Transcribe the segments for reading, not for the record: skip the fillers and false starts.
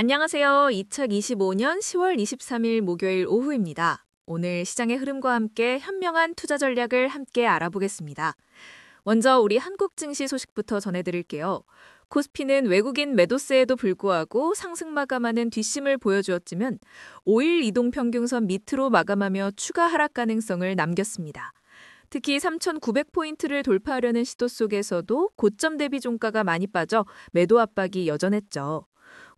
안녕하세요. 2025년 10월 23일 목요일 오후입니다. 오늘 시장의 흐름과 함께 현명한 투자 전략을 함께 알아보겠습니다. 먼저 우리 한국 증시 소식부터 전해드릴게요. 코스피는 외국인 매도세에도 불구하고 상승 마감하는 뒷심을 보여주었지만 5일 이동평균선 밑으로 마감하며 추가 하락 가능성을 남겼습니다. 특히 3,900포인트를 돌파하려는 시도 속에서도 고점 대비 종가가 많이 빠져 매도 압박이 여전했죠.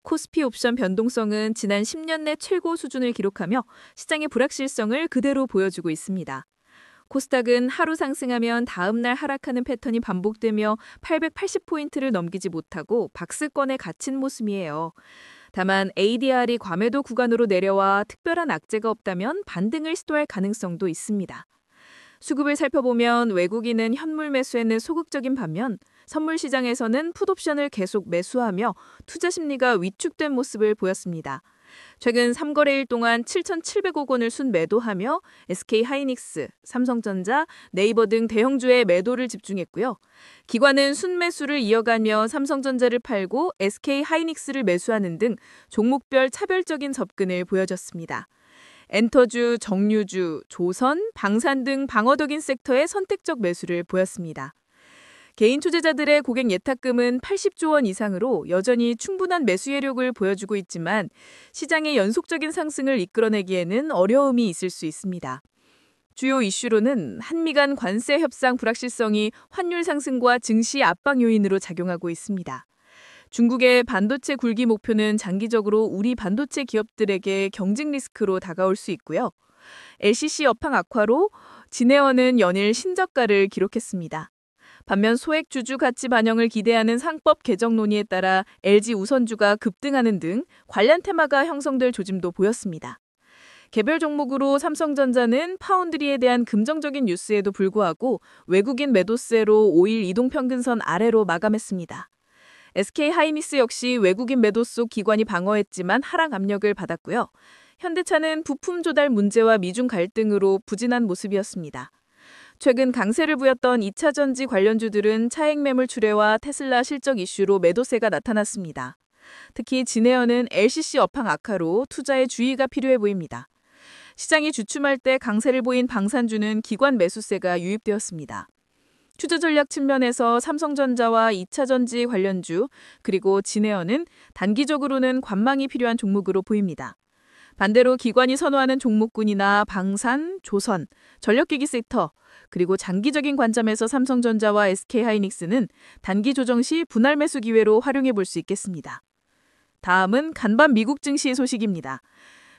코스피 옵션 변동성은 지난 10년 내 최고 수준을 기록하며 시장의 불확실성을 그대로 보여주고 있습니다. 코스닥은 하루 상승하면 다음 날 하락하는 패턴이 반복되며 880포인트를 넘기지 못하고 박스권에 갇힌 모습이에요. 다만 ADR이 과매도 구간으로 내려와 특별한 악재가 없다면 반등을 시도할 가능성도 있습니다. 수급을 살펴보면 외국인은 현물 매수에는 소극적인 반면 선물 시장에서는 풋옵션을 계속 매수하며 투자 심리가 위축된 모습을 보였습니다. 최근 3거래일 동안 7,700억 원을 순매도하며 SK하이닉스, 삼성전자, 네이버 등 대형주에 매도를 집중했고요. 기관은 순매수를 이어가며 삼성전자를 팔고 SK하이닉스를 매수하는 등 종목별 차별적인 접근을 보여줬습니다. 엔터주, 정유주, 조선, 방산 등 방어적인 섹터의 선택적 매수를 보였습니다. 개인 투자자들의 고객 예탁금은 80조 원 이상으로 여전히 충분한 매수 여력을 보여주고 있지만 시장의 연속적인 상승을 이끌어내기에는 어려움이 있을 수 있습니다. 주요 이슈로는 한미 간 관세 협상 불확실성이 환율 상승과 증시 압박 요인으로 작용하고 있습니다. 중국의 반도체 굴기 목표는 장기적으로 우리 반도체 기업들에게 경쟁 리스크로 다가올 수 있고요. LCC 업황 악화로 진에어는 연일 신저가를 기록했습니다. 반면 소액 주주 가치 반영을 기대하는 상법 개정 논의에 따라 LG 우선주가 급등하는 등 관련 테마가 형성될 조짐도 보였습니다. 개별 종목으로 삼성전자는 파운드리에 대한 긍정적인 뉴스에도 불구하고 외국인 매도세로 5일 이동평균선 아래로 마감했습니다. SK하이닉스 역시 외국인 매도 속 기관이 방어했지만 하락 압력을 받았고요. 현대차는 부품 조달 문제와 미중 갈등으로 부진한 모습이었습니다. 최근 강세를 부였던 2차 전지 관련주들은 차액 매물 출회와 테슬라 실적 이슈로 매도세가 나타났습니다. 특히 진에어는 LCC 업황 악화로 투자에 주의가 필요해 보입니다. 시장이 주춤할 때 강세를 보인 방산주는 기관 매수세가 유입되었습니다. 투자 전략 측면에서 삼성전자와 2차 전지 관련주 그리고 진에어는 단기적으로는 관망이 필요한 종목으로 보입니다. 반대로 기관이 선호하는 종목군이나 방산, 조선, 전력기기 섹터 그리고 장기적인 관점에서 삼성전자와 SK하이닉스는 단기 조정 시 분할 매수 기회로 활용해 볼 수 있겠습니다. 다음은 간밤 미국 증시 소식입니다.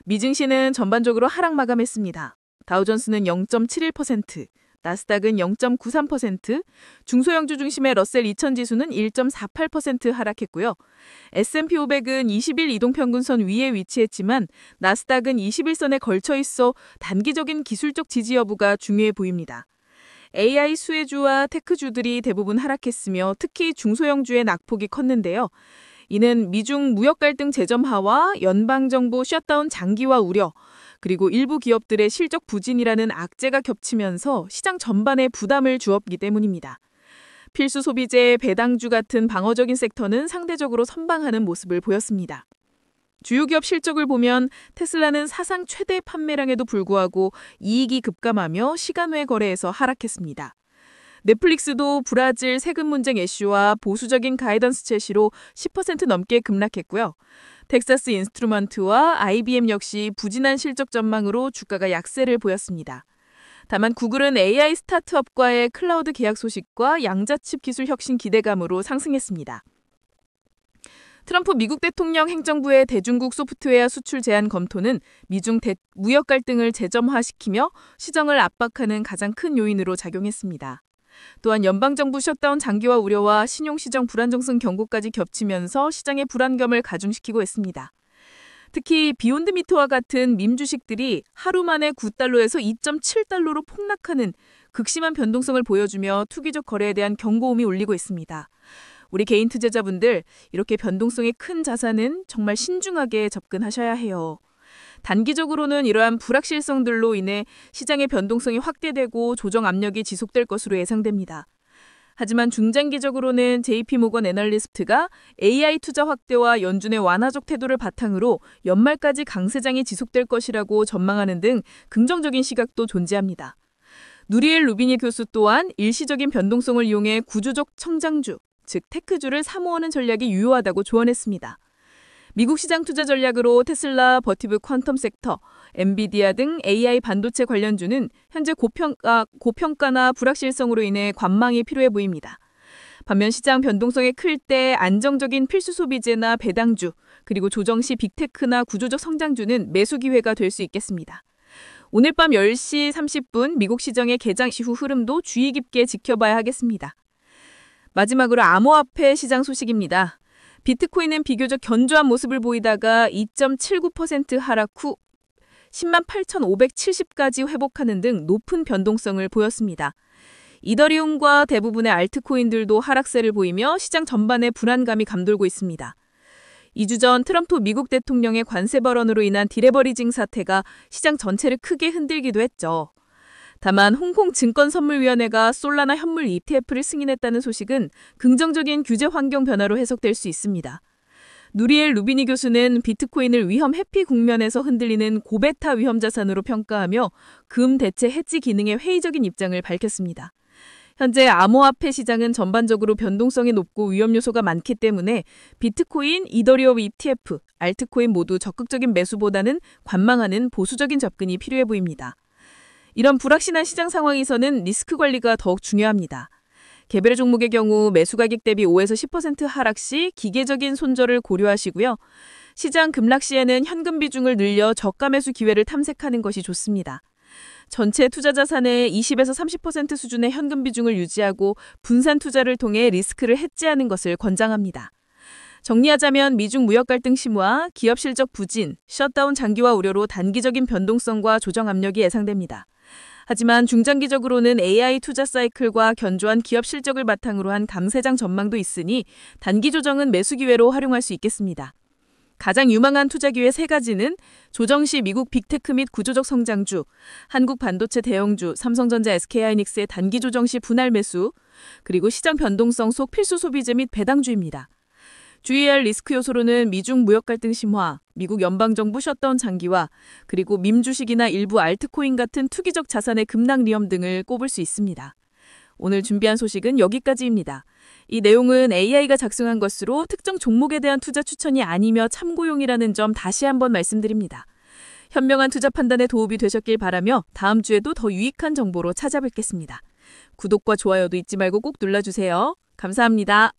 미 증시는 전반적으로 하락 마감했습니다. 다우존스는 0.71%, 나스닥은 0.93%, 중소형주 중심의 러셀 2000 지수는 1.48% 하락했고요. S&P 500은 20일 이동평균선 위에 위치했지만 나스닥은 21선에 걸쳐 있어 단기적인 기술적 지지 여부가 중요해 보입니다. AI 수혜주와 테크주들이 대부분 하락했으며 특히 중소형주의 낙폭이 컸는데요. 이는 미중 무역 갈등 재점화와 연방정부 셧다운 장기화 우려, 그리고 일부 기업들의 실적 부진이라는 악재가 겹치면서 시장 전반에 부담을 주었기 때문입니다. 필수 소비재, 배당주 같은 방어적인 섹터는 상대적으로 선방하는 모습을 보였습니다. 주요 기업 실적을 보면 테슬라는 사상 최대 판매량에도 불구하고 이익이 급감하며 시간 외 거래에서 하락했습니다. 넷플릭스도 브라질 세금 문쟁 이슈와 보수적인 가이던스 제시로 10% 넘게 급락했고요. 텍사스 인스트루먼트와 IBM 역시 부진한 실적 전망으로 주가가 약세를 보였습니다. 다만 구글은 AI 스타트업과의 클라우드 계약 소식과 양자칩 기술 혁신 기대감으로 상승했습니다. 트럼프 미국 대통령 행정부의 대중국 소프트웨어 수출 제한 검토는 미중 무역 갈등을 재점화시키며 시장을 압박하는 가장 큰 요인으로 작용했습니다. 또한 연방정부 셧다운 장기화 우려와 신용시장 불안정성 경고까지 겹치면서 시장의 불안감을 가중시키고 있습니다. 특히 비욘드 미트와 같은 밈 주식들이 하루 만에 9달러에서 2.7달러로 폭락하는 극심한 변동성을 보여주며 투기적 거래에 대한 경고음이 울리고 있습니다. 우리 개인 투자자분들, 이렇게 변동성이 큰 자산은 정말 신중하게 접근하셔야 해요. 단기적으로는 이러한 불확실성들로 인해 시장의 변동성이 확대되고 조정 압력이 지속될 것으로 예상됩니다. 하지만 중장기적으로는 JP모건 애널리스트가 AI 투자 확대와 연준의 완화적 태도를 바탕으로 연말까지 강세장이 지속될 것이라고 전망하는 등 긍정적인 시각도 존재합니다. 누리엘 루비니 교수 또한 일시적인 변동성을 이용해 구조적 성장주, 즉 테크주를 사모하는 전략이 유효하다고 조언했습니다. 미국 시장 투자 전략으로 테슬라, 버티브 퀀텀 섹터, 엔비디아 등 AI 반도체 관련주는 현재 고평가나 불확실성으로 인해 관망이 필요해 보입니다. 반면 시장 변동성이 클 때 안정적인 필수 소비재나 배당주, 그리고 조정 시 빅테크나 구조적 성장주는 매수 기회가 될 수 있겠습니다. 오늘 밤 10시 30분 미국 시장의 개장 이후 흐름도 주의 깊게 지켜봐야 하겠습니다. 마지막으로 암호화폐 시장 소식입니다. 비트코인은 비교적 견조한 모습을 보이다가 2.79% 하락 후 108,570까지 회복하는 등 높은 변동성을 보였습니다. 이더리움과 대부분의 알트코인들도 하락세를 보이며 시장 전반에 불안감이 감돌고 있습니다. 2주 전 트럼프 미국 대통령의 관세 발언으로 인한 디레버리징 사태가 시장 전체를 크게 흔들기도 했죠. 다만 홍콩 증권선물위원회가 솔라나 현물 ETF를 승인했다는 소식은 긍정적인 규제 환경 변화로 해석될 수 있습니다. 누리엘 루비니 교수는 비트코인을 위험 회피 국면에서 흔들리는 고베타 위험 자산으로 평가하며 금 대체 해지 기능에 회의적인 입장을 밝혔습니다. 현재 암호화폐 시장은 전반적으로 변동성이 높고 위험 요소가 많기 때문에 비트코인, 이더리움 ETF, 알트코인 모두 적극적인 매수보다는 관망하는 보수적인 접근이 필요해 보입니다. 이런 불확실한 시장 상황에서는 리스크 관리가 더욱 중요합니다. 개별의 종목의 경우 매수 가격 대비 5에서 10% 하락 시 기계적인 손절을 고려하시고요. 시장 급락 시에는 현금 비중을 늘려 저가 매수 기회를 탐색하는 것이 좋습니다. 전체 투자 자산의 20에서 30% 수준의 현금 비중을 유지하고 분산 투자를 통해 리스크를 해지하는 것을 권장합니다. 정리하자면 미중 무역 갈등 심화, 기업 실적 부진, 셧다운 장기화 우려로 단기적인 변동성과 조정 압력이 예상됩니다. 하지만 중장기적으로는 AI 투자 사이클과 견조한 기업 실적을 바탕으로 한 강세장 전망도 있으니 단기 조정은 매수 기회로 활용할 수 있겠습니다. 가장 유망한 투자 기회 3가지는 조정 시 미국 빅테크 및 구조적 성장주, 한국 반도체 대형주, 삼성전자, SK하이닉스의 단기 조정 시 분할 매수, 그리고 시장 변동성 속 필수 소비재 및 배당주입니다. 주의해야 할 리스크 요소로는 미중 무역 갈등 심화, 미국 연방정부 셧다운 장기화, 그리고 밈 주식이나 일부 알트코인 같은 투기적 자산의 급락 위험 등을 꼽을 수 있습니다. 오늘 준비한 소식은 여기까지입니다. 이 내용은 AI가 작성한 것으로 특정 종목에 대한 투자 추천이 아니며 참고용이라는 점 다시 한번 말씀드립니다. 현명한 투자 판단에 도움이 되셨길 바라며 다음 주에도 더 유익한 정보로 찾아뵙겠습니다. 구독과 좋아요도 잊지 말고 꼭 눌러주세요. 감사합니다.